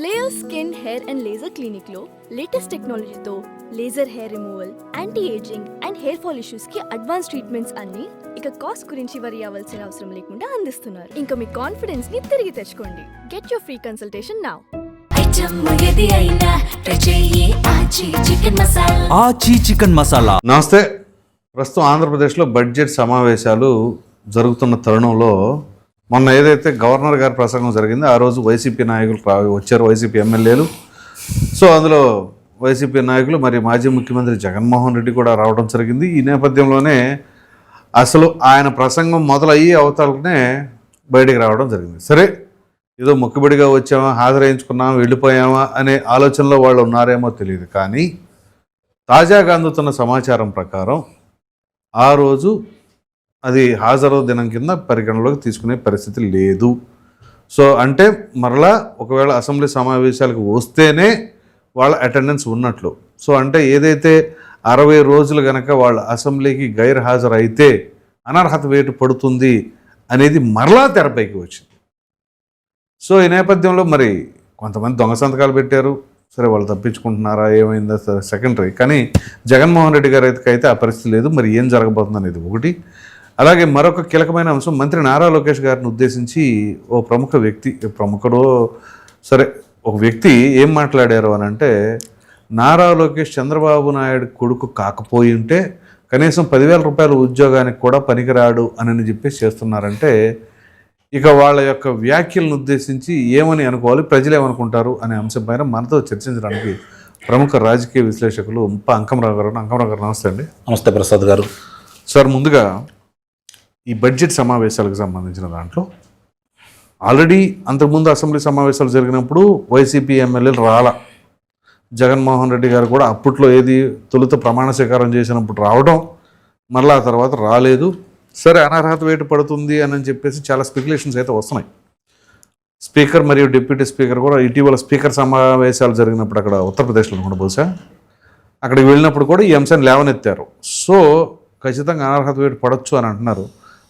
Layer skin hair and laser clinic లో latest టెక్నాలజీతో laser hair removal, anti ageing and hair fall issues కి advance treatments అన్ని ఇక cost గురించి వరి అవ్వాల్సిన అవసరం లేకుండా అందిస్తున్నారు. ఇంకా మీ కాన్ఫిడెన్స్ ని తిరిగి తెచ్చుకోండి. Get your free consultation now. ఆచి చికెన్ మసాలా. నమస్తే. ప్రస్తుతం ఆంధ్రప్రదేశ్లో బడ్జెట్ సమావేశాలు జరుగుతున్న తరుణంలో మొన్న ఏదైతే గవర్నర్ గారి ప్రసంగం జరిగిందో ఆ రోజు వైసీపీ నాయకులు వచ్చారు, వైసీపీ ఎమ్మెల్యేలు. సో అందులో వైసీపీ నాయకులు మరి మాజీ ముఖ్యమంత్రి జగన్మోహన్ రెడ్డి కూడా రావడం జరిగింది. ఈ నేపథ్యంలోనే అసలు ఆయన ప్రసంగం మొదలయ్యి అవతలనే బయటికి రావడం జరిగింది. సరే, ఏదో మొక్కుబడిగా వచ్చామా, హాజరైంచుకున్నామా, వెళ్ళిపోయామా అనే ఆలోచనలో వాళ్ళు ఉన్నారేమో తెలియదు. కానీ తాజాగా అందుతున్న సమాచారం ప్రకారం ఆ రోజు అది హాజరు దినం కింద పరిగణలోకి తీసుకునే పరిస్థితి లేదు. సో అంటే మరలా ఒకవేళ అసెంబ్లీ సమావేశాలకు వస్తేనే వాళ్ళ అటెండెన్స్ ఉన్నట్లు. సో అంటే ఏదైతే 60 రోజులు కనుక వాళ్ళ అసెంబ్లీకి గైర్ హాజరు అయితే అనర్హత వేటు పడుతుంది అనేది మరలా తెరపైకి వచ్చింది. సో ఈ నేపథ్యంలో మరి కొంతమంది దొంగ సంతకాలు పెట్టారు. సరే, వాళ్ళు తప్పించుకుంటున్నారా ఏమైందో సెకండరీ. కానీ జగన్మోహన్ రెడ్డి గారి అయితే ఆ పరిస్థితి లేదు. మరి ఏం జరగబోతుంది అనేది ఒకటి. అలాగే మరొక కీలకమైన అంశం, మంత్రి నారా లోకేష్ గారిని ఉద్దేశించి ఓ ఒక వ్యక్తి ఏం మాట్లాడారు అని అంటే, నారా లోకేష్ చంద్రబాబు నాయుడు కొడుకు కాకపోయి ఉంటే కనీసం 10,000 రూపాయల ఉద్యోగానికి కూడా పనికిరాడు అని చెప్పేసి చేస్తున్నారంటే, ఇక వాళ్ళ యొక్క వ్యాఖ్యలను ఉద్దేశించి ఏమని అనుకోవాలి, ప్రజలు ఏమనుకుంటారు అనే అంశం పైన మనతో చర్చించడానికి ప్రముఖ రాజకీయ విశ్లేషకులు అంకమరావు గారు. నమస్తే అండి. నమస్తే ప్రసాద్ గారు. సార్, ముందుగా ఈ బడ్జెట్ సమావేశాలకు సంబంధించిన దాంట్లో ఆల్రెడీ అంతకుముందు అసెంబ్లీ సమావేశాలు జరిగినప్పుడు వైసీపీ ఎమ్మెల్యేలు రాలా. జగన్మోహన్ రెడ్డి గారు కూడా అప్పట్లో తొలుత ప్రమాణ స్వీకారం చేసినప్పుడు రావడం, మళ్ళీ ఆ తర్వాత రాలేదు. సరే, అనర్హత వేటు పడుతుంది అని చెప్పేసి చాలా స్పెక్యులేషన్స్ అయితే వస్తున్నాయి. స్పీకర్ మరియు డిప్యూటీ స్పీకర్ కూడా ఇటీవల స్పీకర్ సమావేశాలు జరిగినప్పుడు అక్కడ ఉత్తరప్రదేశ్లో కూడా బహుశా అక్కడికి వెళ్ళినప్పుడు కూడా ఈ అంశాన్ని లేవనెత్తారు. సో ఖచ్చితంగా అనర్హత వేటు పడవచ్చు అని అంటున్నారు.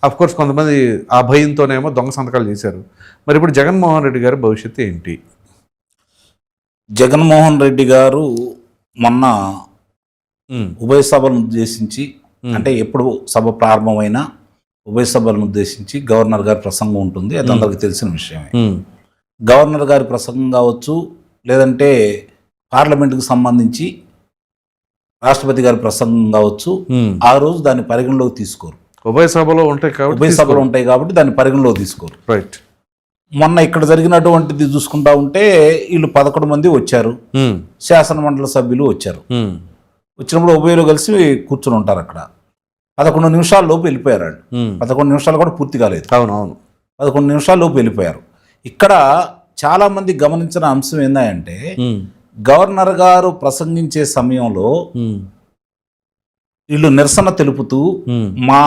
అఫ్కోర్స్ కొంతమంది ఆ భయంతోనేమో దొంగ సంతకాలు చేశారు. మరి ఇప్పుడు జగన్మోహన్ రెడ్డి గారి భవిష్యత్తు ఏంటి? జగన్మోహన్ రెడ్డి గారు మొన్న ఉభయ సభలను ఉద్దేశించి, అంటే ఎప్పుడు సభ ప్రారంభమైనా ఉభయ సభలను ఉద్దేశించి గవర్నర్ గారి ప్రసంగం ఉంటుంది. అది అందరికి తెలిసిన విషయమే. గవర్నర్ గారి ప్రసంగం కావచ్చు, లేదంటే పార్లమెంటుకు సంబంధించి రాష్ట్రపతి గారి ప్రసంగం కావచ్చు, ఆ రోజు దాన్ని పరిగణలోకి తీసుకోరు. ఉభయ సభలో ఉంటాయి కాబట్టి దాన్ని పరిగణలోకి తీసుకోరు. రైట్. మొన్న ఇక్కడ జరిగినటువంటిది చూసుకుంటా ఉంటే వీళ్ళు 11 మంది వచ్చారు, శాసన మండలి సభ్యులు వచ్చారు. వచ్చినప్పుడు ఉభయలో కలిసి కూర్చుని ఉంటారు. అక్కడ 11 నిమిషాల లోపు వెళ్ళిపోయారు వాళ్ళు. 11 నిమిషాలు కూడా పూర్తి కాలేదు. అవునవును, 11 నిమిషాల లోపు వెళ్ళిపోయారు. ఇక్కడ చాలా మంది గమనించిన అంశం ఏంటంటే, గవర్నర్ గారు ప్రసంగించే సమయంలో వీళ్ళు నిరసన తెలుపుతూ మా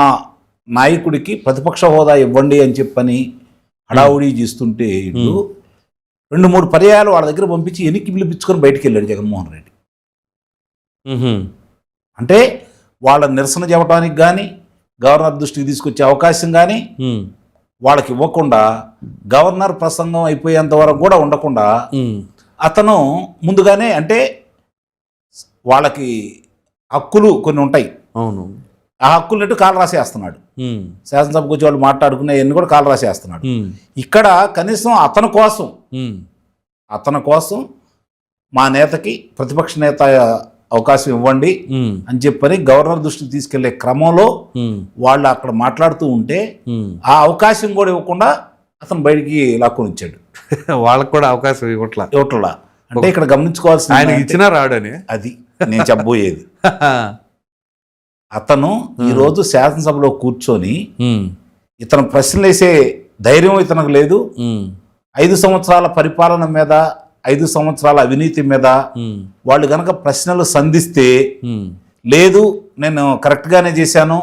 నాయకుడికి ప్రతిపక్ష హోదా ఇవ్వండి అని చెప్పని హడావుడి చేస్తుంటే వీళ్ళు 2-3 పర్యాయాలు వాళ్ళ దగ్గర పంపించి ఎన్నికకి పిలిపించుకొని బయటికి వెళ్ళాడు జగన్మోహన్ రెడ్డి. అంటే వాళ్ళ నిరసన చెప్పడానికి కానీ, గవర్నర్ దృష్టికి తీసుకొచ్చే అవకాశం కానీ వాళ్ళకి ఇవ్వకుండా, గవర్నర్ ప్రసంగం అయిపోయేంత వరకు కూడా ఉండకుండా అతను ముందుగానే, అంటే వాళ్ళకి హక్కులు కొన్ని ఉంటాయి, అవును, ఆ హక్కులన్నిటి కాలు రాసేస్తున్నాడు. శాసనసభకు వచ్చి వాళ్ళు మాట్లాడుకునే అన్ని కూడా కాలు రాసేస్తున్నాడు. ఇక్కడ కనీసం అతని కోసం మా నేతకి ప్రతిపక్ష నేత అవకాశం ఇవ్వండి అని చెప్పని గవర్నర్ దృష్టికి తీసుకెళ్లే క్రమంలో వాళ్ళు అక్కడ మాట్లాడుతూ ఉంటే ఆ అవకాశం కూడా ఇవ్వకుండా అతను బయటికి లాక్కొని వచ్చాడు. వాళ్ళకు కూడా అవకాశం ఇవ్వట్లా. అంటే ఇక్కడ గమనించుకోవాల్సిన, ఆయన ఇచ్చినా రాడని అది నేను చెప్పబోయేది. అతను ఈరోజు శాసనసభలో కూర్చొని ఇతను ప్రశ్నలు వేసే ధైర్యం ఇతనికి లేదు. 5 సంవత్సరాల పరిపాలన మీద, 5 సంవత్సరాల అవినీతి మీద వాళ్ళు గనక ప్రశ్నలు సంధిస్తే, లేదు నేను కరెక్ట్గానే చేశాను,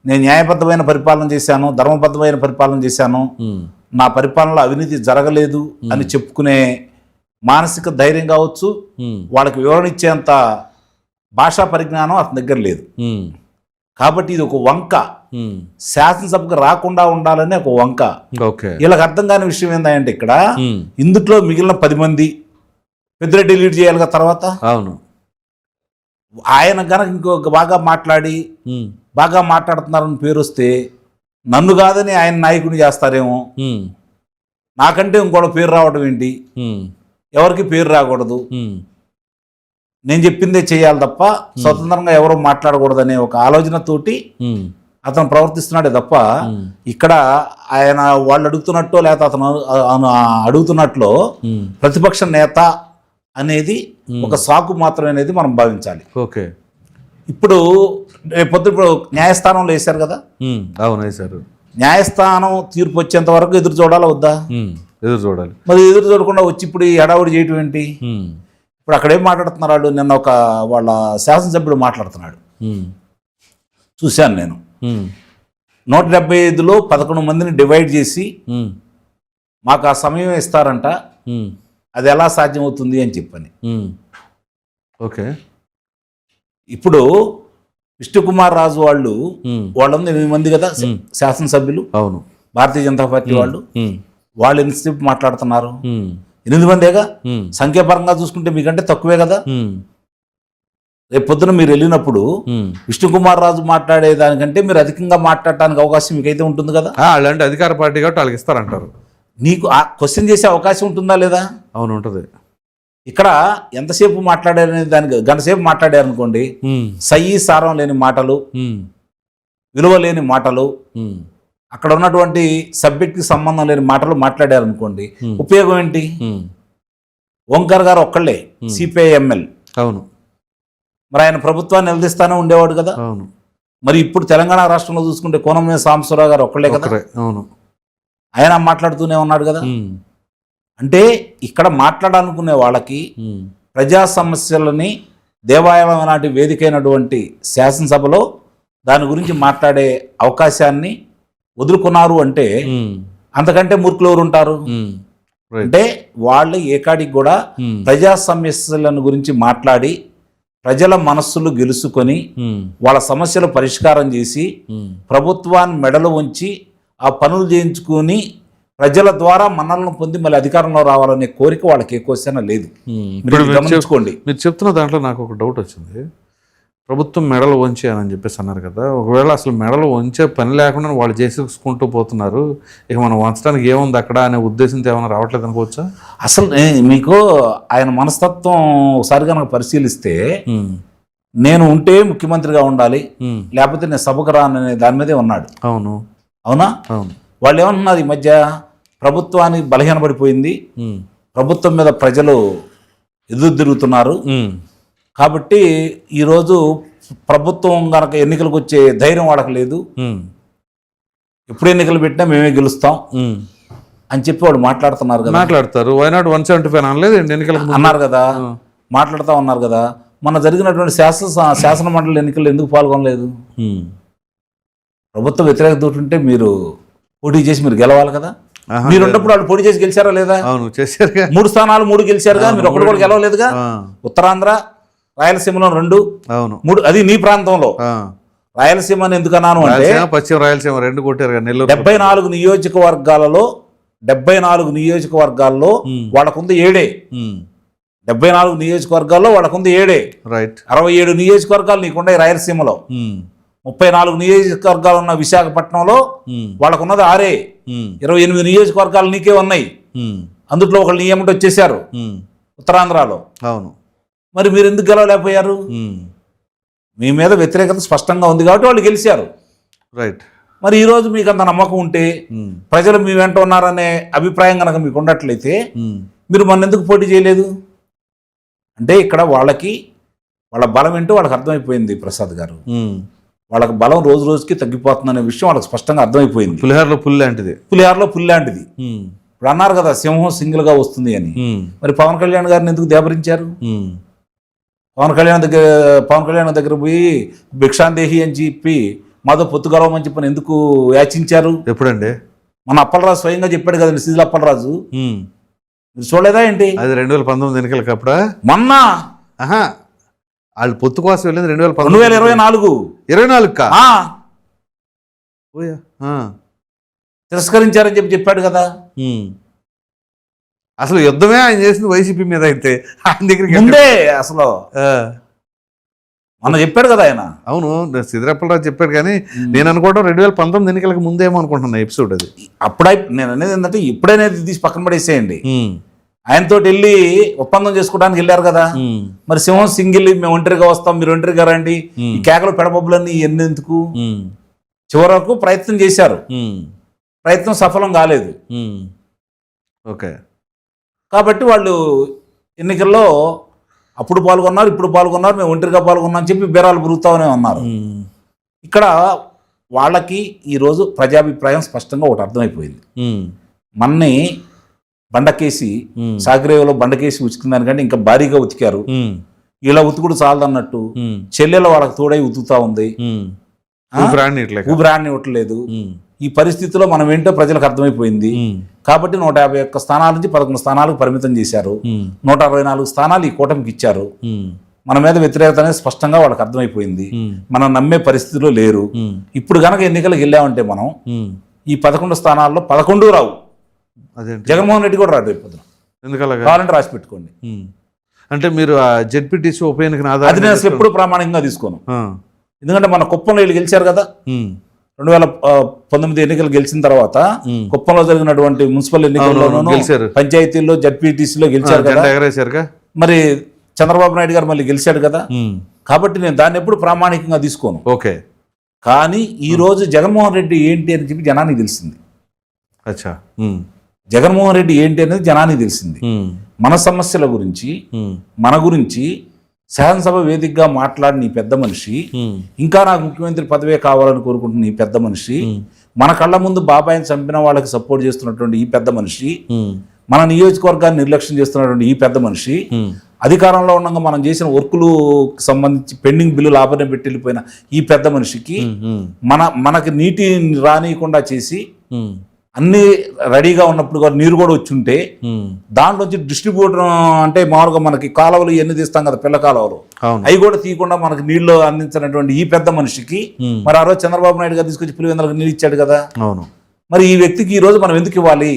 నేను న్యాయబద్ధమైన పరిపాలన చేశాను, ధర్మబద్ధమైన పరిపాలన చేశాను, నా పరిపాలనలో అవినీతి జరగలేదు అని చెప్పుకునే మానసిక ధైర్యం కావచ్చు, వాళ్ళకి వివరణ ఇచ్చేంత భాషా పరిజ్ఞానం అతని దగ్గర లేదు. కాబట్టి ఇది ఒక వంక శాసనసభకు రాకుండా ఉండాలని ఒక వంక. ఓకే. వీళ్ళకి అర్థం కాని విషయం ఏంటంటే ఇక్కడ ఇందులో మిగిలిన 10 మంది పెద్దిరెడ్డి లీడ్ చేయాలిగా తర్వాత. అవును. ఆయన కనుక ఇంకొక బాగా మాట్లాడి బాగా మాట్లాడుతున్నారని పేరు వస్తే నన్ను కాదని ఆయన నాయకుడిని చేస్తారేమో. నాకంటే ఇంకోటి పేరు రావడం ఏంటి, ఎవరికి పేరు రాకూడదు, నేను చెప్పిందే చేయాలి తప్ప స్వతంత్రంగా ఎవరో మాట్లాడకూడదనే ఒక ఆలోచనతోటి అతను ప్రవర్తిస్తున్నాడే తప్ప ఇక్కడ ఆయన వాళ్ళు అడుగుతున్నట్టు లేకపోతే అతను అడుగుతున్నట్లు ప్రతిపక్ష నేత అనేది ఒక సాకు మాత్రమే అనేది మనం భావించాలి. ఓకే. ఇప్పుడు ఇప్పుడు న్యాయస్థానంలో వేశారు కదా. అవును, వేశారు. న్యాయస్థానం తీర్పు వచ్చేంత వరకు ఎదురు చూడాలా వద్దా? ఎదురు చూడాలి. మరి ఎదురు చూడకుండా వచ్చి ఇప్పుడు ఈ హడావుడి చేయటం ఏంటి? ఇప్పుడు అక్కడ ఏం మాట్లాడుతున్నారు వాళ్ళు? నిన్న ఒక వాళ్ళ శాసనసభ్యుడు మాట్లాడుతున్నాడు, చూశాను నేను. 175లో 11 మందిని డివైడ్ చేసి మాకు ఆ సమయం ఇస్తారంట, అది ఎలా సాధ్యమవుతుంది అని చెప్పని. ఓకే. ఇప్పుడు విష్ణుకుమార్ రాజు వాళ్ళందరూ 8 మంది కదా శాసనసభ్యులు. అవును. భారతీయ జనతా పార్టీ వాళ్ళు ఎంతసేపు మాట్లాడుతున్నారు? 8 మందేగా. సంఖ్యాపరంగా చూసుకుంటే మీకంటే తక్కువే కదా. రేపు పొద్దున మీరు వెళ్ళినప్పుడు విష్ణుకుమార్ రాజు మాట్లాడే దానికంటే మీరు అధికంగా మాట్లాడటానికి అవకాశం మీకైతే ఉంటుంది కదా. అలాంటి అధికార పార్టీ కాబట్టి వాళ్ళకి ఇస్తారంటారు. నీకు ఆ క్వశ్చన్ చేసే అవకాశం ఉంటుందా లేదా? అవును, ఉంటుంది. ఇక్కడ ఎంతసేపు మాట్లాడారనే దానికి గంటసేపు మాట్లాడారనుకోండి, సయ్యి సారం లేని మాటలు, విలువ లేని మాటలు, అక్కడ ఉన్నటువంటి సబ్జెక్ట్కి సంబంధం లేని మాటలు మాట్లాడారనుకోండి, ఉపయోగం ఏంటి? ఓంకార్ గారు ఒక్కళ్ళే సిపిఐఎంఎల్. అవును. మరి ఆయన ప్రభుత్వాన్ని నిలదీస్తానే ఉండేవాడు కదా. అవును. మరి ఇప్పుడు తెలంగాణ రాష్ట్రంలో చూసుకుంటే కోనమనేని సాంబశివరావు గారు ఒక్కళ్ళే కదా. అవును. ఆయన మాట్లాడుతూనే ఉన్నాడు కదా. అంటే ఇక్కడ మాట్లాడాలనుకునే వాళ్ళకి ప్రజా సమస్యలని దేవాలయం లాంటి వేదికైనటువంటి శాసనసభలో దాని గురించి మాట్లాడే అవకాశాన్ని వదులుకున్నారు అంటే అంతకంటే మూర్ఖులు ఎవరు ఉంటారు? అంటే వాళ్ళు ఏకాడికి కూడా ప్రజా సమస్యలను గురించి మాట్లాడి ప్రజల మనస్సులు గెలుచుకొని వాళ్ళ సమస్యలు పరిష్కారం చేసి ప్రభుత్వాన్ని మెడలు ఉంచి ఆ పనులు చేయించుకొని ప్రజల ద్వారా మన్నలను పొంది మళ్ళీ అధికారంలో రావాలనే కోరిక వాళ్ళకి ఎక్కువ లేదు. గమనించుకోండి. మీరు చెప్తున్న దాంట్లో నాకు ఒక డౌట్ వచ్చింది. ప్రభుత్వం మెడలు వంచే అని చెప్పేసి అన్నారు కదా. ఒకవేళ అసలు మెడలు వంచే పని లేకుండా వాళ్ళు చేసుకుంటూ పోతున్నారు, ఇక మనం వంచడానికి ఏముంది అక్కడ అనే ఉద్దేశంతో ఏమైనా రావట్లేదు అనుకోవచ్చా? అసలు మీకు ఆయన మనస్తత్వం ఒకసారి కనుక పరిశీలిస్తే, నేను ఉంటే ముఖ్యమంత్రిగా ఉండాలి, లేకపోతే నేను సభకు రాననే దాని మీదే ఉన్నాడు. అవును. అవునా? అవును. వాళ్ళు ఏమన్నారు ఈ మధ్య? ప్రభుత్వానికి బలహీనపడిపోయింది, ప్రభుత్వం మీద ప్రజలు ఎదురు తిరుగుతున్నారు కాబట్టి ఈరోజు ప్రభుత్వం కనుక ఎన్నికలకు వచ్చే ధైర్యం వాళ్ళకి లేదు, ఎప్పుడు ఎన్నికలు పెట్టినా మేమే గెలుస్తాం అని చెప్పి వాడు మాట్లాడుతున్నారు కదా. మాట్లాడతారు. వైనాడు 175 అనలేదు ఎన్నికలకు అన్నారు కదా, మాట్లాడుతూ ఉన్నారు కదా. మన జరిగినటువంటి శాసన మండలి ఎన్నికల్లో ఎందుకు పాల్గొనలేదు? ప్రభుత్వ వ్యతిరేకత ఉంటే మీరు పోటీ చేసి మీరు గెలవాలి కదా. మీరు ఉన్నప్పుడు వాళ్ళు పోటీ చేసి గెలిచారా లేదా? అవును, చేశారు. 3 స్థానాలు 3 గెలిచారుగా. మీరు ఒకటి కూడా గెలవలేదుగా. ఉత్తరాంధ్ర, రాయలసీమలో 2, 3, అది నీ ప్రాంతంలో. రాయలసీమ ఎందుకన్నాను అంటే పశ్చిమ రాయలసీమ 2 కొట్టారు. 74 నియోజకవర్గాలలో 74 నియోజకవర్గాల్లో వాళ్ళకుంది 7. 74 నియోజకవర్గాల్లో వాళ్ళకుంది 7. రైట్. 67 నియోజకవర్గాలు నీకుండే రాయలసీమలో. 34 నియోజకవర్గాలు ఉన్న విశాఖపట్నంలో వాళ్ళకున్నది 6. 28 నియోజకవర్గాలు నీకే ఉన్నాయి. అందుట్లో ఒకళ్ళు నీ ఏమిటి వచ్చేసారు ఉత్తరాంధ్రలో. అవును. మరి మీరు ఎందుకు గెలవలేకపోయారు? మీ మీద వ్యతిరేకత స్పష్టంగా ఉంది కాబట్టి వాళ్ళు గెలిచారు. రైట్. మరి ఈరోజు మీకు అంత నమ్మకం ఉంటే, ప్రజలు మీ వెంట ఉన్నారనే అభిప్రాయం కనుక మీకు ఉన్నట్లయితే మీరు మన ఎందుకు పోటీ చేయలేదు? అంటే ఇక్కడ వాళ్ళ బలం ఏంటో వాళ్ళకి అర్థమైపోయింది ప్రసాద్ గారు. వాళ్ళకి బలం రోజు రోజుకి తగ్గిపోతుందనే విషయం వాళ్ళకి స్పష్టంగా అర్థమైపోయింది. పులిహారలో పులి లాంటిది. ఇప్పుడు అన్నారు కదా సింహం సింగిల్ గా వస్తుంది అని. మరి పవన్ కళ్యాణ్ గారిని ఎందుకు దేబరించారు? పవన్ కళ్యాణ్ దగ్గర పోయి భిక్షాందేహి అని చెప్పి మాతో పొత్తు గలవమని చెప్పని ఎందుకు యాచించారు? ఎప్పుడండి? మన అప్పలరాజు స్వయంగా చెప్పాడు కదండి, సిజిల్ అప్పలరాజు. మీరు చూడలేదా ఏంటి? అది 2019 ఎన్నికలకి అప్పుడా? మొన్న వాళ్ళు పొత్తు కోసం వెళ్ళింది 2024. ఓయా తిరస్కరించారని చెప్పాడు కదా. అసలు యుద్ధమే ఆయన చేసింది వైసీపీ మీద అయితే ఆయన దగ్గరికి ముందే అసలు మొన్న చెప్పాడు కదా ఆయన. అవును సిద్దిరాపల్లిరాజు చెప్పాడు కానీ నేను అనుకోవడం 2019 ఎన్నికలకు ముందేమో అనుకుంటున్నా ఎపిసోడ్ అది. నేను అనేది ఏంటంటే ఇప్పుడైనా తీసి పక్కన పడేసేయండి. ఆయనతో వెళ్ళి ఒప్పందం చేసుకోవడానికి వెళ్ళారు కదా. మరి సింహం సింగిల్ మేము ఒంటరిగా వస్తాం మీరు ఒంటరిగా రండి ఈ కేకలు పెడబొబ్బులన్నీ ఎన్నెందుకు. చివరకు ప్రయత్నం చేశారు, ప్రయత్నం సఫలం కాలేదు. ఓకే, కాబట్టి వాళ్ళు ఎన్నికల్లో అప్పుడు పాల్గొన్నారు ఇప్పుడు పాల్గొన్నారు మేము ఒంటరిగా పాల్గొన్నాం అని చెప్పి బేరాలు బురుగుతామనే ఉన్నారు. ఇక్కడ వాళ్ళకి ఈరోజు ప్రజాభిప్రాయం స్పష్టంగా ఒకటి అర్థమైపోయింది. మన్ని బండకేసి సాగరేవులో బండకేసి ఉతికిన దానికంటే ఇంకా భారీగా ఉతికారు. ఇలా ఉతుకుడు చాలదన్నట్టు చెల్లెలు వాళ్ళకి తోడై ఉతుకుతా ఉంది, ఊపిరాన్ని ఇవ్వట్లేదు. ఈ పరిస్థితిలో మనం ఏంటో ప్రజలకు అర్థమైపోయింది. కాబట్టి 151 స్థానాల నుంచి 11 స్థానాలకు పరిమితం చేశారు. 164 స్థానాలు ఈ కూటమికి ఇచ్చారు. మన మీద వ్యతిరేకత అనేది స్పష్టంగా వాళ్ళకి అర్థమైపోయింది. మనం నమ్మే పరిస్థితిలో లేరు. ఇప్పుడు గనక ఎన్నికలకు వెళ్ళామంటే మనం ఈ 11 స్థానాల్లో 11 రావు. జగన్మోహన్ రెడ్డి కూడా రాడు రేపు కావాలంటే రాసి పెట్టుకోండి. అంటే మీరు జెడ్పీటీసీ ఉప ఎన్నికను అది నేను అసలు ఎప్పుడు ప్రామాణికంగా తీసుకోను. ఎందుకంటే మన కుప్పంలో వీళ్ళు గెలిచారు కదా. 2019 ఎన్నికలు గెలిచిన తర్వాత కుప్పంలో జరిగినటువంటి మున్సిపల్ ఎన్నికల్లోనూ పంచాయతీల్లో జడ్పీటీసీలో గెలిచారు కదా. మరి చంద్రబాబు నాయుడు గారు మళ్ళీ గెలిచాడు కదా. కాబట్టి నేను దాన్ని ఎప్పుడు ప్రామాణికంగా తీసుకోను. ఓకే, కానీ ఈ రోజు జగన్మోహన్ రెడ్డి ఏంటి అని చెప్పి జనానికి తెలిసింది. అచ్చా, జగన్మోహన్ రెడ్డి ఏంటి అనేది జనానికి తెలిసింది. మన సమస్యల గురించి మన గురించి శాసనసభ వేదికగా మాట్లాడిన ఈ పెద్ద మనిషి, ఇంకా నాకు ముఖ్యమంత్రి పదవే కావాలని కోరుకుంటున్న ఈ పెద్ద మనిషి, మన కళ్ళ ముందు బాబాయిని చంపిన వాళ్ళకి సపోర్ట్ చేస్తున్నటువంటి ఈ పెద్ద మనిషి, మన నియోజకవర్గాన్ని నిర్లక్ష్యం చేస్తున్నటువంటి ఈ పెద్ద మనిషి, అధికారంలో ఉండగా మనం చేసిన వర్కులు సంబంధించి పెండింగ్ బిల్లులు ఆపనే పెట్టి వెళ్ళిపోయిన ఈ పెద్ద మనిషికి మనకి నీటి రానియకుండా చేసి అన్ని రెడీగా ఉన్నప్పుడు నీరు కూడా వచ్చి ఉంటే దాంట్లోంచి డిస్ట్రిబ్యూటర్ అంటే మామూలుగా మనకి కాలువలు ఇవన్నీ తీస్తాం కదా పిల్ల కాలువలు, అవి కూడా తీయకుండా మనకి నీళ్లు అందించినటువంటి ఈ పెద్ద మనిషికి మరి ఆ రోజు చంద్రబాబు నాయుడు గారు తీసుకొచ్చి పులివెందులకు నీళ్ళు ఇచ్చాడు కదా. మరి ఈ వ్యక్తికి ఈ రోజు మనం ఎందుకు ఇవ్వాలి,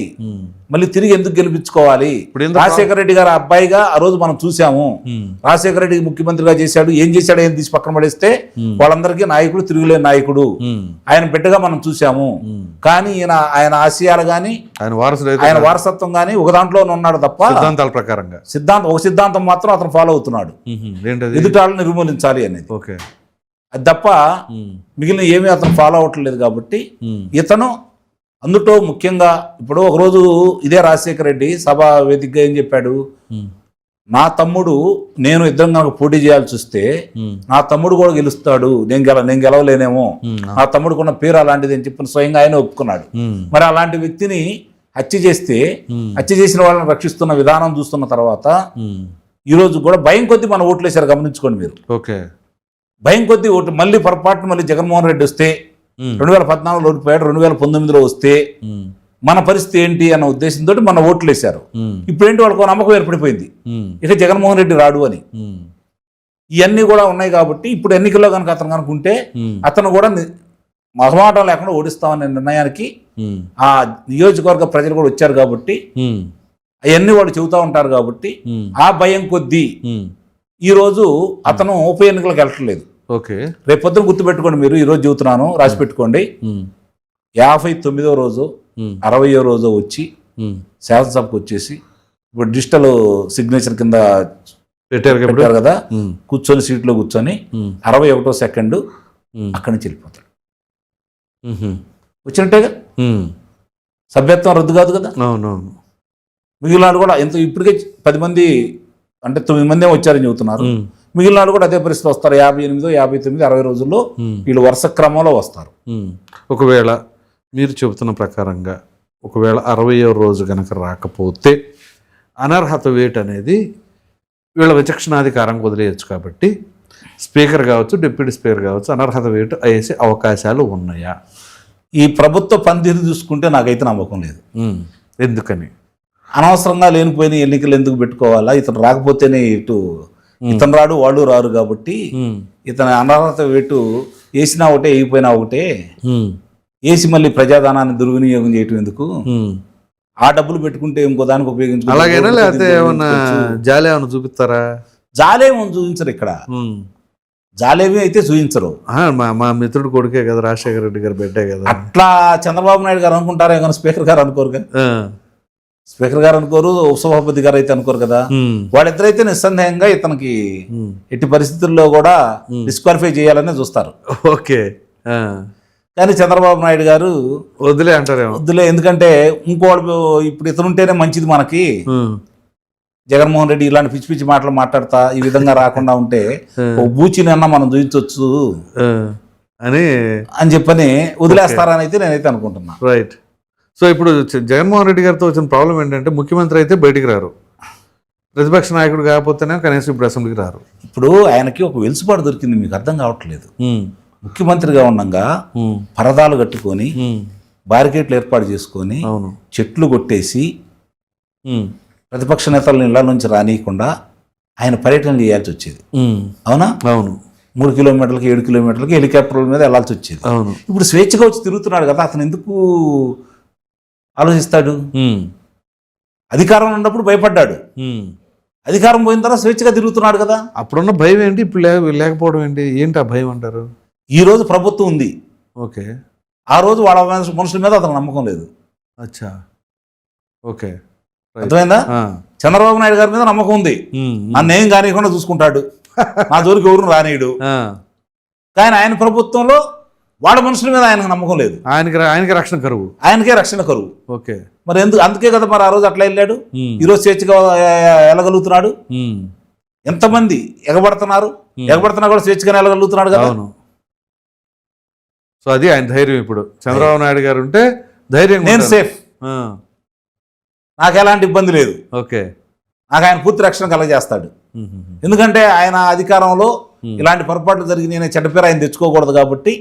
మళ్ళీ తిరిగి ఎందుకు గెలిపించుకోవాలి? రాజశేఖర రెడ్డి గారు అబ్బాయిగా ఆ రోజు మనం చూసాము. రాజశేఖర రెడ్డి ముఖ్యమంత్రిగా చేశాడు, ఏం చేశాడు ఏం తీసి పక్కన పడేస్తే వాళ్ళందరికీ నాయకుడు, తిరుగులేని నాయకుడు, ఆయన బిడ్డగా మనం చూసాము. కానీ ఆయన ఆశయాలు గాని ఆయన వారసత్వం గాని ఒక దాంట్లోనే ఉన్నాడు తప్ప సిద్ధాంతాల ప్రకారంగా ఒక సిద్ధాంతం మాత్రం అతను ఫాలో అవుతున్నాడు, ఎదుటాలను నిర్మూలించాలి అనేది. అది తప్ప మిగిలిన ఏమీ అతను ఫాలో అవ్వట్లేదు. కాబట్టి ఇతను అందులో ముఖ్యంగా ఇప్పుడు ఒకరోజు ఇదే రాజశేఖర రెడ్డి సభ వేదికగా ఏం చెప్పాడు, నా తమ్ముడు నేను ఇద్దరం కనుక పోటీ చేయాల్సి వస్తే నా తమ్ముడు కూడా గెలుస్తాడు, నేను గెలవలేనేమో, నా తమ్ముడుకున్న పేరు అలాంటిది అని చెప్పిన స్వయంగా ఆయన ఒప్పుకున్నాడు. మరి అలాంటి వ్యక్తిని హత్య చేసిన వాళ్ళని రక్షిస్తున్న విధానం చూస్తున్న తర్వాత ఈరోజు కూడా భయం కొద్దీ మన ఓట్లు వేశారు, గమనించుకోండి మీరు. భయం కొద్దీ ఓట్లు మళ్ళీ పొరపాటున మళ్ళీ జగన్మోహన్ రెడ్డి వస్తే 2014లో ఓడిపోయాడు, 2019లో వస్తే మన పరిస్థితి ఏంటి అన్న ఉద్దేశంతో మన ఓట్లు వేశారు. ఇప్పుడేంటి వాళ్ళకు నమ్మకం ఏర్పడిపోయింది ఇక జగన్మోహన్ రెడ్డి రాడు అని. ఇవన్నీ కూడా ఉన్నాయి. కాబట్టి ఇప్పుడు ఎన్నికల్లో కనుక అతను కనుకుంటే అతను కూడా మొహమాటం లేకుండా ఓడిస్తామనే నిర్ణయానికి ఆ నియోజకవర్గ ప్రజలు కూడా వచ్చారు. కాబట్టి అవన్నీ వాళ్ళు చెబుతా ఉంటారు. కాబట్టి ఆ భయం కొద్దీ ఈరోజు అతను ఉప ఎన్నికలకు వెళ్ళట్లేదు. రేపు పొద్దున గుర్తుపెట్టుకోండి, మీరు ఈరోజు చెబుతున్నాను రాసి పెట్టుకోండి. 59వ రోజు 60వ రోజు వచ్చి శాసనసభకు వచ్చేసి ఇప్పుడు డిజిటల్ సిగ్నేచర్ కింద పెట్టారు కదా, కూర్చొని సీట్లో కూర్చొని 61వ సెకండ్ అక్కడి నుంచి వెళ్ళిపోతాడు. వచ్చినట్టేగా, సభ్యత్వం రద్దు కాదు కదా. మిగిలిన కూడా ఎంత ఇప్పటికే 10 మంది అంటే 9 మంది వచ్చారని చెబుతున్నారు. మిగిలిన కూడా అదే పరిస్థితి వస్తారు. 58, 59, 60 రోజుల్లో వీళ్ళు వరుస క్రమంలో వస్తారు. ఒకవేళ మీరు చెబుతున్న ప్రకారంగా ఒకవేళ 60వ రోజు కనుక రాకపోతే అనర్హత వేట్ అనేది వీళ్ళ విచక్షణాధికారం వదిలేయచ్చు. కాబట్టి స్పీకర్ కావచ్చు, డిప్యూటీ స్పీకర్ కావచ్చు, అనర్హత వేటు వేసే అవకాశాలు ఉన్నాయా? ఈ ప్రభుత్వ పనితీరు చూసుకుంటే నాకైతే నమ్మకం లేదు. ఎందుకని? అనవసరంగా లేనిపోయిన ఎన్నికలు ఎందుకు పెట్టుకోవాలా? ఇతను రాకపోతేనే ఇతను రాడు వాళ్ళు రారు. కాబట్టి ఇతను అనర్హత వేటు వేసినా ఒకటే, వేయిపోయినా ఒకటే. వేసి మళ్ళీ ప్రజాధనాన్ని దుర్వినియోగం చేయటం ఎందుకు? ఆ డబ్బులు పెట్టుకుంటే ఇంకో దానికి ఉపయోగించుకో. అలాగైనా లేకపోతే ఏమన్నా జాలి ఏమన్నా చూపిస్తారా? జాలేమని చూపించరు ఇక్కడ, జాలేవి అయితే చూపించరు. మా మిత్రుడు కొడుకే కదా రాజశేఖర రెడ్డి గారు పెట్టే కదా. అట్లా చంద్రబాబు నాయుడు గారు అనుకుంటారే కానీ స్పీకర్ గారు అనుకోరుగా. స్పీకర్ గారు అనుకోరు, ఉపసభాపతి గారు అయితే అనుకోరు కదా. వాళ్ళిద్దరైతే నిస్సందేహంగా ఇతనికి ఎట్టి పరిస్థితుల్లో కూడా డిస్క్వాలిఫై చేయాలనే చూస్తారు. ఓకే. కానీ చంద్రబాబు నాయుడు గారు వద్దులే అంటారేమో. వద్దులే, ఎందుకంటే ఇంకోళ్ళు ఇప్పుడు ఇతనుంటేనే మంచిది మనకి, జగన్మోహన్ రెడ్డి ఇలాంటి పిచ్చి పిచ్చి మాటలు మాట్లాడతా ఈ విధంగా రాకుండా ఉంటే ఓ బూచిని అన్నా మనం చూపించవచ్చు అని చెప్పని వదిలేస్తారని అయితే నేనైతే అనుకుంటున్నా. రైట్. సో ఇప్పుడు జగన్మోహన్ రెడ్డి గారితో వచ్చిన ప్రాబ్లం ఏంటంటే ముఖ్యమంత్రి అయితే బయటికి రారు, ప్రతిపక్ష నాయకుడు కాకపోతేనే కనీసం ఇప్పుడు అసెంబ్లీకి రారు. ఇప్పుడు ఆయనకి ఒక వెలుసుబాటు దొరికింది, మీకు అర్థం కావట్లేదు. ముఖ్యమంత్రిగా ఉండగా పరదాలు కట్టుకొని బారికేట్లు ఏర్పాటు చేసుకొని చెట్లు కొట్టేసి ప్రతిపక్ష నేతలను ఇళ్ల నుంచి రానియకుండా ఆయన పర్యటన చేయాల్సి వచ్చేది. అవునా? అవును. 3 కిలోమీటర్లకి 7 కిలోమీటర్లకి హెలికాప్టర్ల మీద వెళ్లాల్సి వచ్చేది. అవును. ఇప్పుడు స్వేచ్ఛగా వచ్చి తిరుగుతున్నాడు కదా, అతను ఎందుకు ఆలోచిస్తాడు? అధికారం ఉన్నప్పుడు భయపడ్డాడు, అధికారం పోయిన తర్వాత స్వేచ్ఛగా తిరుగుతున్నాడు కదా. అప్పుడున్న భయం ఏంటి, ఇప్పుడు లేకపోవడం ఏంటి? ఏంటి ఆ భయం అంటారు? ఈ రోజు ప్రభుత్వం ఉంది, ఓకే. ఆ రోజు వాళ్ళ మనుషుల మీద అతను నమ్మకం లేదు. అచ్చా, ఓకే. అర్థమైందా? చంద్రబాబు నాయుడు గారి మీద నమ్మకం ఉంది, నన్ను ఏం కానియకుండా చూసుకుంటాడు, నా జోలికి ఎవరు రానియడు. కానీ ఆయన ప్రభుత్వంలో వాళ్ళ మనుషుల మీద ఆయనకు నమ్మకం లేదు, ఆయనకి రక్షణ కరువు, ఆయనకే రక్షణ కరువు. ఓకే. మరి ఎందుకు? అందుకే కదా మరి ఆ రోజు అట్లా వెళ్ళాడు, ఈరోజు స్వేచ్ఛగా వెళ్ళగలుగుతున్నాడు. ఎంతమంది ఎగబడుతున్నా కూడా స్వేచ్ఛగా వెళ్ళగలుగుతున్నాడు కదా. సో అది ఆయన ధైర్యం. ఇప్పుడు చంద్రబాబు నాయుడు గారు ఉంటే ధైర్యం, నేను సేఫ్, నాకు ఎలాంటి ఇబ్బంది లేదు, ఓకే, నాకు ఆయన పూర్తి రక్షణ కలగజేస్తాడు. ఎందుకంటే ఆయన అధికారంలో ఇలాంటి పొరపాట్లు జరిగినాయనే చెడ్డ పేరు ఆయన తెచ్చుకోకూడదు కాబట్టి,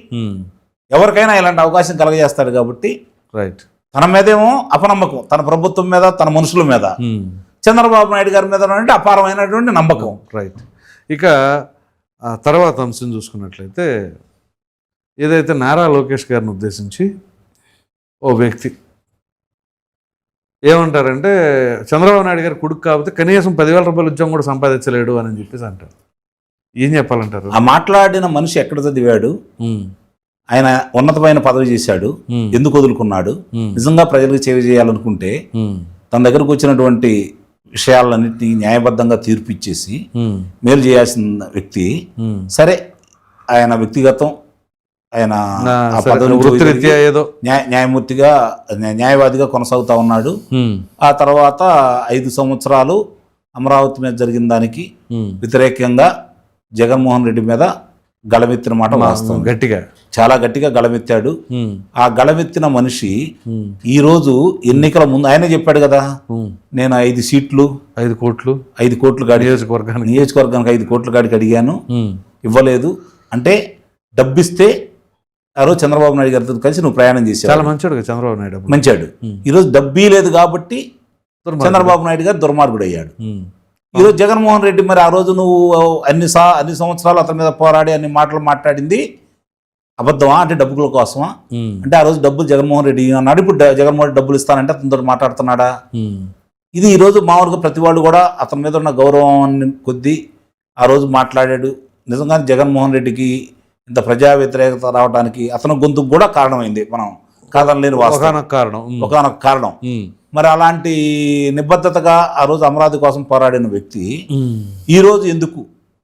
ఎవరికైనా ఇలాంటి అవకాశం కలగజేస్తాడు కాబట్టి. రైట్. తన మీదేమో అపనమ్మకం, తన ప్రభుత్వం మీద, తన మనుషుల మీద. చంద్రబాబు నాయుడు గారి మీద అపారమైనటువంటి నమ్మకం. రైట్. ఇక తర్వాత అంశం చూసుకున్నట్లయితే, ఏదైతే నారా లోకేష్ గారిని ఉద్దేశించి ఓ వ్యక్తి ఏమంటారంటే, చంద్రబాబు నాయుడు గారు కొడుకు కాబట్టి కనీసం 10,000 రూపాయల ఉద్యోగం కూడా సంపాదించలేడు అని చెప్పేసి అంటారు. ఏం చెప్పాలంటారు? ఆ మాట్లాడిన మనిషి ఎక్కడ చదివాడు? ఆయన ఉన్నతమైన పదవి చేశాడు, ఎందుకు వదులుకున్నాడు? నిజంగా ప్రజలకు సేవ చేయాలనుకుంటే తన దగ్గరకు వచ్చినటువంటి విషయాలన్నింటినీ న్యాయబద్ధంగా తీర్పు ఇచ్చేసి మేలు చేయాల్సిన వ్యక్తి. సరే, ఆయన వ్యక్తిగతం, ఆయన వృత్తిరీత్యా ఏదో న్యాయమూర్తిగా, న్యాయవాదిగా కొనసాగుతా ఉన్నాడు. ఆ తర్వాత 5 సంవత్సరాలు అమరావతి మీద జరిగిన దానికి వ్యతిరేకంగా జగన్మోహన్ రెడ్డి మీద గళమెత్తిన మాట వాస్తవం. గట్టిగా, చాలా గట్టిగా గళమెత్తాడు. ఆ గళమెత్తిన మనిషి ఈ రోజు ఎన్నికల ముందు ఆయనే చెప్పాడు కదా, నేను 5 సీట్లు 5 కోట్లు నియోజకవర్గానికి 5 కోట్ల గాడికి అడిగాను, ఇవ్వలేదు. అంటే డబ్బిస్తే ఆ రోజు చంద్రబాబు నాయుడు గారితో కలిసి నువ్వు ప్రయాణం చేశావు. చాలా మంచాడు చంద్రబాబు నాయుడు, మంచాడు. ఈరోజు డబ్బీ లేదు కాబట్టి చంద్రబాబు నాయుడు గారు దుర్మార్గుడు అయ్యాడు. ఈరోజు జగన్మోహన్ రెడ్డి, మరి ఆ రోజు నువ్వు అన్ని సంవత్సరాలు అతని మీద పోరాడి అన్ని మాటలు మాట్లాడింది అబద్ధమా? అంటే డబ్బుల కోసమా? అంటే ఆ రోజు డబ్బులు జగన్మోహన్ రెడ్డి అన్నాడు, ఇప్పుడు జగన్మోహన్ రెడ్డి డబ్బులు ఇస్తానంటే అతనితో మాట్లాడుతున్నాడా? ఇది ఈరోజు మామూలుగా ప్రతి వాళ్ళు కూడా అతని మీద ఉన్న గౌరవాన్ని కొద్దీ ఆ రోజు మాట్లాడాడు. నిజంగా జగన్మోహన్ రెడ్డికి ఇంత ప్రజా వ్యతిరేకత రావడానికి అతను గొంతుకు కూడా కారణమైంది, మనం కాదనలేని ఒకనొక కారణం. మరి అలాంటి నిబద్ధతగా ఆ రోజు అమరావతి కోసం పోరాడిన వ్యక్తి ఈ రోజు ఎందుకు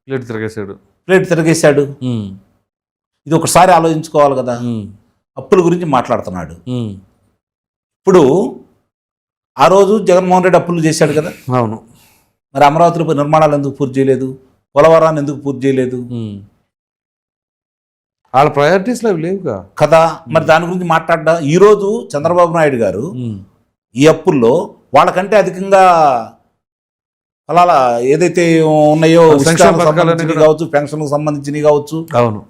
ప్లేట్ తిరగేశాడు? ఇది ఒకసారి ఆలోచించుకోవాలి కదా. అప్పుల గురించి మాట్లాడుతున్నాడు. ఇప్పుడు ఆ రోజు జగన్మోహన్ రెడ్డి అప్పులు చేశాడు కదా. అవును. మరి అమరావతిలో నిర్మాణాలు ఎందుకు పూర్తి చేయలేదు? పోలవరాన్ని ఎందుకు పూర్తి చేయలేదు? వాళ్ళ ప్రయారిటీస్లో అవి లేవుగా కదా. మరి దాని గురించి మాట్లాడ్డా ఈ రోజు చంద్రబాబు నాయుడు గారు ఈ అప్పుల్లో వాళ్ళకంటే అధికంగా అలా ఏదైతే ఉన్నాయో కావచ్చు, పెన్షన్కు సంబంధించినవి కావచ్చు, అవును,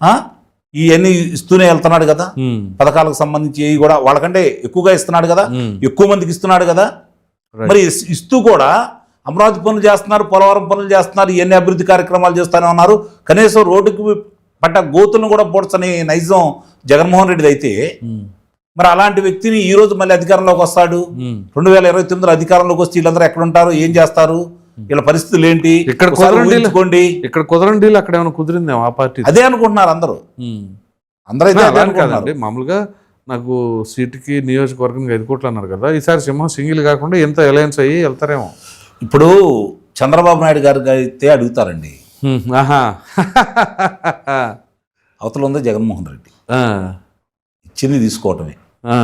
ఇవన్నీ ఇస్తూనే వెళ్తున్నాడు కదా. పథకాలకు సంబంధించి కూడా వాళ్ళకంటే ఎక్కువగా ఇస్తున్నాడు కదా, ఎక్కువ మందికి ఇస్తున్నాడు కదా. మరి ఇస్తూ కూడా అమరావతి పనులు చేస్తున్నారు, పోలవరం పనులు చేస్తున్నారు, ఇవన్నీ అభివృద్ధి కార్యక్రమాలు చేస్తూనే ఉన్నారు. కనీసం రోడ్డుకు పడ్డ గోతులను కూడా పొడచని నైజం జగన్మోహన్ రెడ్డిది అయితే మరి అలాంటి వ్యక్తిని ఈ రోజు మళ్ళీ అధికారంలోకి వస్తాడు. 2029 అధికారంలోకి వస్తే వీళ్ళందరూ ఎక్కడ ఉంటారు, ఏం చేస్తారు, వీళ్ళ పరిస్థితులు ఏంటి ఇక్కడ ఒకసారి ఊహించుకోండి. ఇక్కడ కుదరండి అక్కడ ఏమైనా కుదిరిందేమో ఆ పార్టీ. అదే అనుకుంటున్నారు అందరూ. అందరైతే అదే అలానే అనుకుంటున్నారు. కాదండి, మామూలుగా నాకు సీటుకి నియోజకవర్గం 5 కోట్లు అన్నారు కదా, ఈసారి సింహం సింగిల్ కాకుండా ఎంత అలయన్స్ అయ్యి వెళ్తారేమో. ఇప్పుడు చంద్రబాబు నాయుడు గారు అయితే అడుగుతారండి, ఆహా అవతల ఉందా జగన్మోహన్ రెడ్డి, ఆ, ఇచ్చింది తీసుకోవటమే.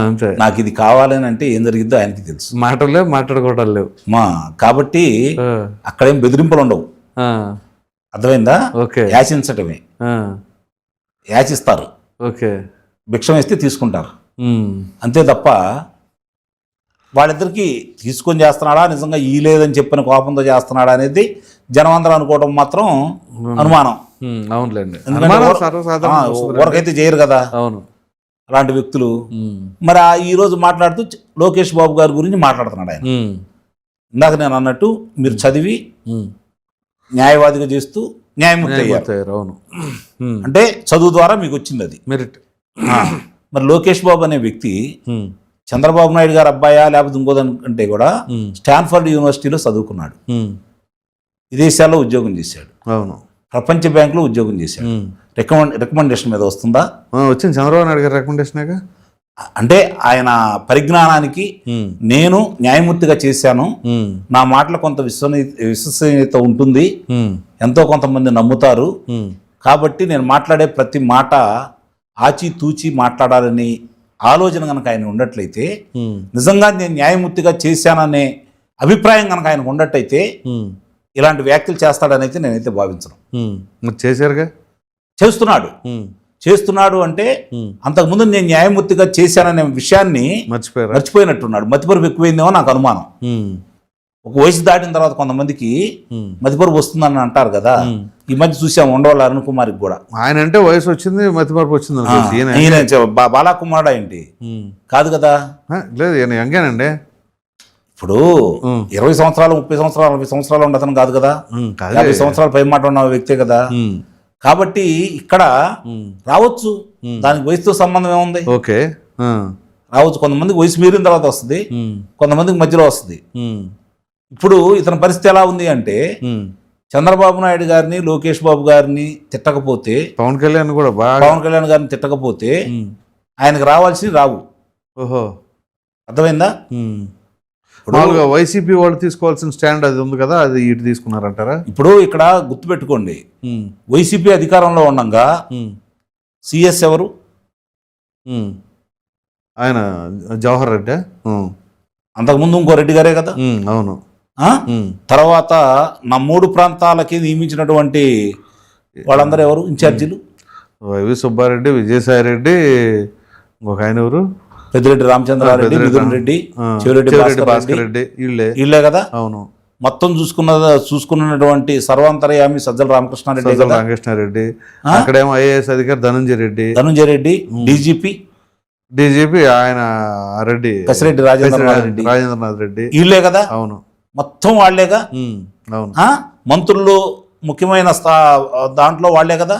అంతే. నాకు ఇది కావాలని అంటే ఏం జరిగిద్దో ఆయనకి తెలుసు. మాటలు లేవు, మాట్లాడుకోవటాలు లేవు. కాబట్టి ఆ, అక్కడేం బెదిరింపులు ఉండవు. ఆ, అర్థమైందా? ఓకే. యాచించటమే. ఆ, యాచిస్తారు, ఓకే. భిక్షం వేస్తే తీసుకుంటారు, ఉమ్, అంతే తప్ప వాళ్ళిద్దరికి తీసుకొని చేస్తున్నాడా, నిజంగా ఈ లేదని చెప్పిన కోపంతో చేస్తున్నాడా అనేది జనం అందరూ అనుకోవడం మాత్రం అనుమానం. అవునులేండి. ఎందుకంటే అనుమానం సర్వసాధారణంగా వస్తుంది. ఊరకైతే చేయరు కదా అవును. అలాంటి వ్యక్తులు. మరి ఈ రోజు మాట్లాడుతూ లోకేష్ బాబు గారి గురించి మాట్లాడుతున్నాడు ఆయన. ఇందాక నేను అన్నట్టు మీరు చదివి న్యాయవాదిగా చేస్తూ న్యాయమూర్తి అయ్యారు. అవును. అంటే చదువు ద్వారా మీకు వచ్చింది అది మెరిట్. మరి లోకేష్ బాబు అనే వ్యక్తి చంద్రబాబు నాయుడు గారు అబ్బాయా లేకపోతే ఇంకోదంటే కూడా స్టాన్ఫర్డ్ యూనివర్సిటీలో చదువుకున్నాడు, విదేశాల్లో ఉద్యోగం చేశాడు, అవును, ప్రపంచ బ్యాంకులో ఉద్యోగం చేశాడు. రికమెండేషన్ మీద వస్తుందా? వచ్చింది చంద్రబాబు నాయుడు గారి రికమెండేషన్. అంటే ఆయన పరిజ్ఞానానికి నేను న్యాయమూర్తిగా చేశాను, నా మాటలు కొంత విశ్వసనీయత ఉంటుంది, ఎంతో కొంతమంది నమ్ముతారు, కాబట్టి నేను మాట్లాడే ప్రతి మాట ఆచితూచి మాట్లాడాలని ఆలోచన కనుక ఆయన ఉన్నట్లయితే, నిజంగా నేను న్యాయమూర్తిగా చేశాననే అభిప్రాయం కనుక ఆయనకు ఉన్నట్టయితే ఇలాంటి వ్యాఖ్యలు చేస్తాడని అయితే నేనైతే భావించను. చేశారుగా, చేస్తున్నాడు అంటే అంతకుముందు నేను న్యాయమూర్తిగా చేశాననే విషయాన్ని మర్చిపోయినట్టున్నాడు. మతిపరుపు ఎక్కువైందేమో నాకు అనుమానం. ఒక వయసు దాటిన తర్వాత కొంతమందికి మతిపరుపు వస్తుందని అంటారు కదా, ఈ మధ్య చూసాము ఉండవాళ్ళ అరుణ్ కుమార్కి కూడా. ఆయన అంటే వయసు వచ్చింది, మతిపరుపు వచ్చింది. బాలాకుమారుడు ఏంటి కాదు కదా, లేదు ఈయన యంగేనండి. ఇప్పుడు 20 సంవత్సరాలు 30 సంవత్సరాలు 40 సంవత్సరాలు ఉండతను కాదు కదా, 50 సంవత్సరాలు పై మాట ఉన్న వ్యక్తే కదా. కాబట్టి ఇక్కడ రావచ్చు, దానికి వయసుతో సంబంధం ఏముంది? ఓకే, రావచ్చు. కొంతమందికి వయసు మీరిన తర్వాత వస్తుంది, కొంతమందికి మధ్యలో వస్తుంది. ఇప్పుడు ఇతని పరిస్థితి ఎలా ఉంది అంటే, చంద్రబాబు నాయుడు గారిని లోకేష్ బాబు గారిని తిట్టకపోతే, పవన్ కళ్యాణ్ గారిని తిట్టకపోతే ఆయనకు రావాల్సినవి రావు. ఓహో, అర్థమైందా? మామూలుగా వైసీపీ వాళ్ళు తీసుకోవాల్సిన స్టాండ్ అది ఉంది కదా, అది ఇటు తీసుకున్నారంటారా? ఇప్పుడు ఇక్కడ గుర్తుపెట్టుకోండి, వైసీపీ అధికారంలో ఉండగా సిఎస్ ఎవరు? ఆయన జవహర్ రెడ్డి. అంతకుముందు ఇంకో రెడ్డి గారే కదా. అవును. తర్వాత నా 3 ప్రాంతాలకి నియమించినటువంటి వాళ్ళందరూ ఎవరు ఇన్ఛార్జీలు? వైవి సుబ్బారెడ్డి, విజయసాయి రెడ్డి, ఇంకొక ఆయన ఎవరు, పెద్దిరెడ్డి రామచంద్రారెడ్డి, మిథున్ రెడ్డి, చెవిరెడ్డి భాస్కర్ రెడ్డి, వీళ్ళే కదా. అవును. మొత్తం చూసుకున్నటువంటి సర్వాంతర్యామి సజ్జల రామకృష్ణారెడ్డి, అక్కడేమో ఐఏఎస్ అధికారి ధనంజయ రెడ్డి, డీజీపీ ఆయన రెడ్డి, కసిరెడ్డి రాజేంద్రనాథ్ రెడ్డి, వీళ్ళే కదా. అవును, మొత్తం వాళ్లేగా. అవును. మంత్రులు ముఖ్యమైన దాంట్లో వాళ్లే కదా.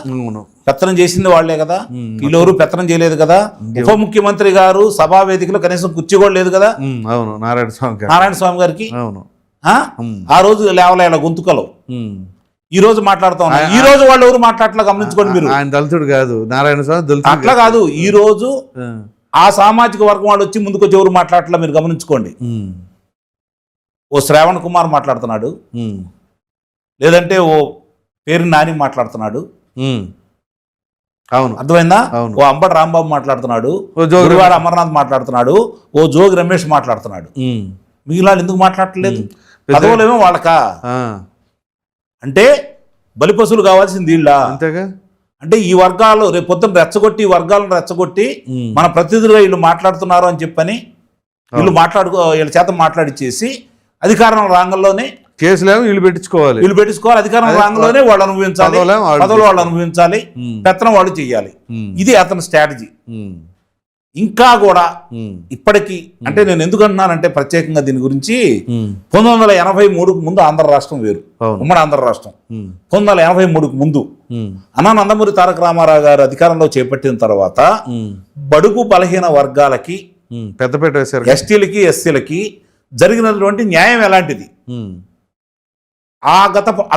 పెత్తనం చేసింది వాళ్లే కదా. వీళ్ళెవరు పెత్తనం చేయలేదు కదా. ఉప ముఖ్యమంత్రి గారు సభా వేదికలో కనీసం కుర్చీ కూడా లేదు కదా. అవును, నారాయణ స్వామి గారికి. అవును. ఆ రోజు లేవలే గొంతుకలు. ఈ రోజు మాట్లాడుతా ఉన్నారు. ఈ రోజు వాళ్ళు ఎవరు మాట్లాడట్లా గమనించుకోండి మీరు. ఆయన దళితుడు కాదు, నారాయణ స్వామి దళితుడు అట్లా కాదు. ఈ రోజు ఆ సామాజిక వర్గం వాళ్ళు వచ్చి ముందుకొచ్చి ఎవరు మాట్లాడట్లా మీరు గమనించుకోండి. ఓ శ్రావణ్ కుమార్ మాట్లాడుతున్నాడు, లేదంటే ఓ పేరు నాని మాట్లాడుతున్నాడు. అవును, అర్థమైందా? ఓ అంబటి రాంబాబు మాట్లాడుతున్నాడు, గుడివాడ అమర్నాథ్ మాట్లాడుతున్నాడు, ఓ జోగి రమేష్ మాట్లాడుతున్నాడు. మిగిలిన ఎందుకు మాట్లాడట్లేదు? పదవులేమో వాళ్ళకా? అంటే బలిపశువులు కావాల్సింది వీళ్ళ. అంతేగా. అంటే ఈ వర్గాలు రేపు పొద్దున రెచ్చగొట్టి, ఈ వర్గాలను రెచ్చగొట్టి మన ప్రతినిధులుగా వీళ్ళు మాట్లాడుతున్నారు అని చెప్పని వీళ్ళ చేత మాట్లాడిచ్చేసి అధికారం రంగంలోనే కేసులేమో వీళ్ళు పెట్టించుకోవాలి. అధికారం రంగంలోనే వాళ్ళు అనుభవించాలి, పదవులు వాళ్ళు అనుభవించాలి, పెత్తనం వాళ్ళు చెయ్యాలి. ఇది అతని స్ట్రాటజీ. ఇంకా కూడా ఇప్పటికీ అంటే నేను ఎందుకు అంటున్నానంటే ప్రత్యేకంగా దీని గురించి 1983కు ముందు ఆంధ్ర రాష్ట్రం వేరు, ఉమ్మడి ఆంధ్ర రాష్ట్రం 1983కు ముందు అన్నా నందమూరి తారక రామారావు గారు అధికారంలో చేపట్టిన తర్వాత బడుగు బలహీన వర్గాలకి పెద్దపేట వేశారు, ఎస్టీలకి ఎస్సీలకి జరిగినటువంటి న్యాయం ఎలాంటిది,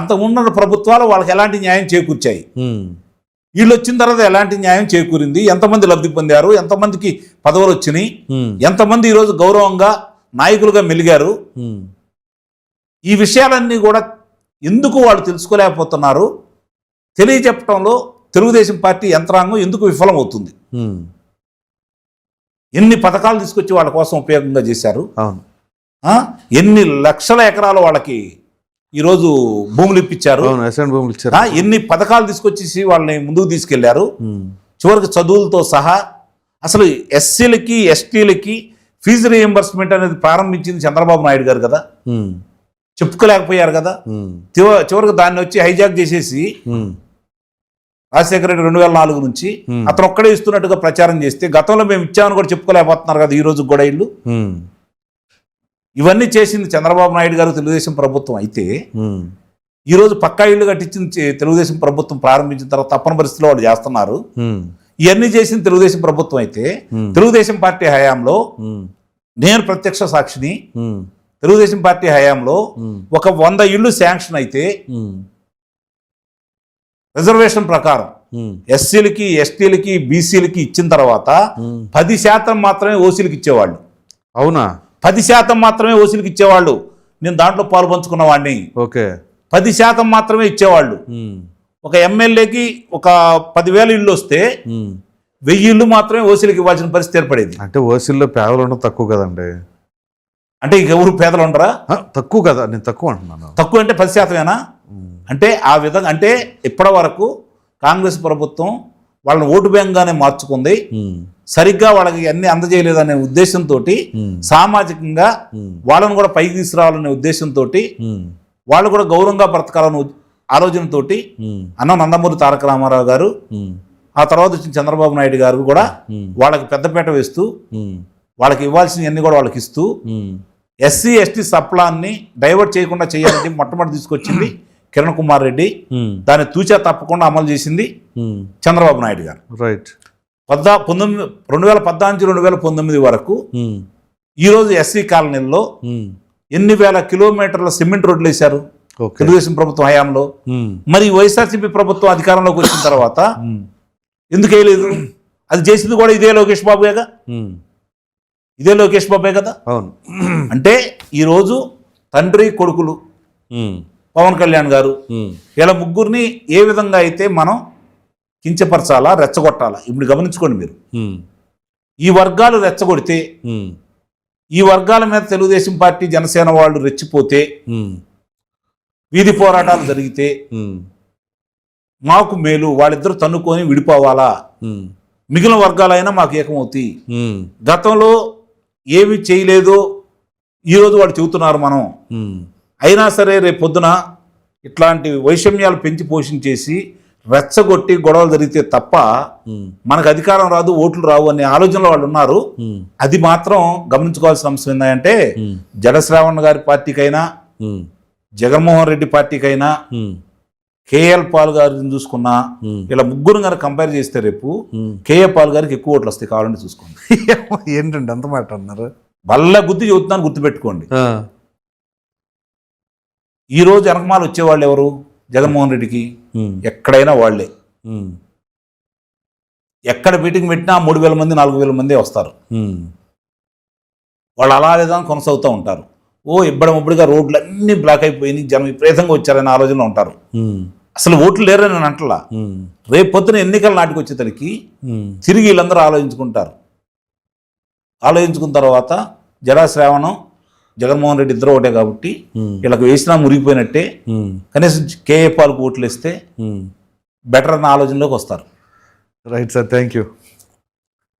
అంత ఉన్న ప్రభుత్వాలు వాళ్ళకి ఎలాంటి న్యాయం చేకూర్చాయి, వీళ్ళు వచ్చిన తర్వాత ఎలాంటి న్యాయం చేకూరింది, ఎంతమంది లబ్ధి పొందారు, ఎంతమందికి పదవులు వచ్చినాయి, ఎంతమంది ఈరోజు గౌరవంగా నాయకులుగా మెలిగారు, ఈ విషయాలన్నీ కూడా ఎందుకు వాళ్ళు తెలుసుకోలేకపోతున్నారు, తెలియజెప్పడంలో తెలుగుదేశం పార్టీ యంత్రాంగం ఎందుకు విఫలమవుతుంది. ఎన్ని పథకాలు తీసుకొచ్చి వాళ్ళ కోసం ఉపయోగంగా చేశారు, ఎన్ని లక్షల ఎకరాలు వాళ్ళకి ఈరోజు భూములు ఇప్పించారు, ఎన్ని పథకాలు తీసుకొచ్చేసి వాళ్ళని ముందుకు తీసుకెళ్లారు, చివరికి చదువులతో సహా. అసలు ఎస్సీలకి ఎస్టీలకి ఫీజు రీఎంబర్స్మెంట్ అనేది ప్రారంభించింది చంద్రబాబు నాయుడు గారు కదా, చెప్పుకోలేకపోయారు కదా. చివరికి దాన్ని వచ్చి హైజాక్ చేసేసి రాజశేఖర రెడ్డి 2004 నుంచి అతను ఒక్కడే ఇస్తున్నట్టుగా ప్రచారం చేస్తే గతంలో మేము ఇచ్చామని కూడా చెప్పుకోలేకపోతున్నారు కదా ఈ రోజు కూడా ఇల్లు. ఇవన్నీ చేసింది చంద్రబాబు నాయుడు గారు తెలుగుదేశం ప్రభుత్వం అయితే ఈరోజు పక్కా ఇళ్ళు కట్టించింది తెలుగుదేశం ప్రభుత్వం ప్రారంభించిన తర్వాత తప్పని పరిస్థితిలో వాళ్ళు చేస్తున్నారు. ఇవన్నీ చేసింది తెలుగుదేశం ప్రభుత్వం అయితే తెలుగుదేశం పార్టీ హయాంలో నేను ప్రత్యక్ష సాక్షిని, తెలుగుదేశం పార్టీ హయాంలో ఒక 100 ఇళ్ళు శాంక్షన్ అయితే రిజర్వేషన్ ప్రకారం ఎస్సీలకి ఎస్టీలకి బీసీలకి ఇచ్చిన తర్వాత 10% మాత్రమే ఓసీలకు ఇచ్చేవాళ్ళు. అవునా? 10% మాత్రమే ఓసీలకు ఇచ్చేవాళ్ళు. నేను దాంట్లో పాలు పంచుకున్న వాడిని. 10% మాత్రమే ఇచ్చేవాళ్ళు. ఒక ఎమ్మెల్యేకి ఒక 10,000 ఇళ్ళు వస్తే 1000 ఇళ్ళు మాత్రమే ఓసీలకు ఇవ్వాల్సిన పరిస్థితి ఏర్పడేది. అంటే ఓసీల్లో పేదలు ఉండడం తక్కువ కదండి. అంటే ఇక ఎవరు పేదలు ఉండరా? తక్కువ కదా, నేను తక్కువ అంటున్నాను. తక్కువ అంటే 10%ఏనా? అంటే ఆ విధంగా అంటే ఇప్పటి వరకు కాంగ్రెస్ ప్రభుత్వం వాళ్ళని ఓటు బ్యాంక్గానే మార్చుకుంది. సరిగ్గా వాళ్ళకి అన్ని అందజేయలేదనే ఉద్దేశంతో సామాజికంగా వాళ్ళను కూడా పైకి తీసుకురావాలనే ఉద్దేశంతో వాళ్ళు కూడా గౌరవంగా బ్రతకాలనే ఆలోచనతో అన్న నందమూరి తారక రామారావు గారు ఆ తర్వాత వచ్చిన చంద్రబాబు నాయుడు గారు కూడా వాళ్ళకి పెద్దపేట వేస్తూ వాళ్ళకి ఇవ్వాల్సినవన్నీ కూడా వాళ్ళకి ఇస్తూ ఎస్సీ ఎస్టీ సప్లాన్ని డైవర్ట్ చేయకుండా చేయాలని మొట్టమొదటి తీసుకొచ్చింది కిరణ్ కుమార్ రెడ్డి. దాన్ని తూచా తప్పకుండా అమలు చేసింది చంద్రబాబు నాయుడు గారు. రైట్. 2014-2019 వరకు ఈరోజు ఎస్సీ కాలనీల్లో ఎన్ని వేల కిలోమీటర్ల సిమెంట్ రోడ్లు వేశారు తెలుగుదేశం ప్రభుత్వం హయాంలో. మరి వైఎస్ఆర్సీపీ ప్రభుత్వం అధికారంలోకి వచ్చిన తర్వాత ఎందుకు వేయలేదు? అది చేసింది కూడా ఇదే లోకేష్ బాబుగా, ఇదే లోకేష్ బాబే కదా. అవును. అంటే ఈరోజు తండ్రి కొడుకులు పవన్ కళ్యాణ్ గారు ఇలా ముగ్గురిని ఏ విధంగా అయితే మనం కించపరచాలా, రెచ్చగొట్టాలా. ఇప్పుడు గమనించుకోండి మీరు, ఈ వర్గాలు రెచ్చగొడితే, ఈ వర్గాల మీద తెలుగుదేశం పార్టీ జనసేన వాళ్ళు రెచ్చిపోతే, వీధి పోరాటాలు జరిగితే మాకు మేలు, వాళ్ళిద్దరు తన్నుకొని విడిపోవాలా, మిగిలిన వర్గాలైనా మాకు ఏకమవుతాయి. గతంలో ఏమి చేయలేదో ఈరోజు వాళ్ళు చెబుతున్నారు మనం, అయినా సరే రేపు పొద్దున ఇట్లాంటి వైషమ్యాలు పెంచి పోషించేసి రెచ్చగొట్టి గొడవలు జరిగితే తప్ప మనకు అధికారం రాదు, ఓట్లు రావు అనే ఆలోచనలో వాళ్ళు ఉన్నారు. అది మాత్రం గమనించుకోవాల్సిన అంశం ఏంటంటే జడశ్రావణ్ గారి పార్టీకైనా జగన్మోహన్ రెడ్డి పార్టీకైనా కేఎల్ పాల్ గారిని చూసుకున్నా ఇలా ముగ్గురు గారు కంపేర్ చేస్తే రేపు కేఏ పాల్ గారికి ఎక్కువ ఓట్లు వస్తాయి. కావాలంటే చూసుకోండి. ఏంటండి అంత మాట అన్నారు? వల్ల గుర్తు చెబుతున్నాను, గుర్తుపెట్టుకోండి. ఈ రోజు వెనకమాల వచ్చేవాళ్ళు ఎవరు? జగన్మోహన్ రెడ్డికి ఎక్కడైనా వాళ్లే. ఎక్కడ మీటింగ్ పెట్టినా 3,000 మంది 4,000 మంది వస్తారు. వాళ్ళు అలా లేదా కొనసాగుతూ ఉంటారు. ఇబ్బడముబ్బడిగా రోడ్లు అన్ని బ్లాక్ అయిపోయినాయి, జనం విపరీతంగా వచ్చారనే ఆలోచనలో ఉంటారు. అసలు ఓట్లు లేరని నేను అంటలా. రేపు పొద్దున ఎన్నికల నాటికి వచ్చేసరికి తిరిగి వీళ్ళందరూ ఆలోచించుకుంటారు. ఆలోచించుకున్న తర్వాత జడాశ్రావణం జగన్మోహన్ రెడ్డి ఇద్దరు ఒకటే కాబట్టి వీళ్ళకి వేసినా మురిగిపోయినట్టే. కనీసం కేఏ పాల్కు ఓట్లు వేస్తే బెటర్ అన్న ఆలోచనలోకి వస్తారు. Right sir, thank you.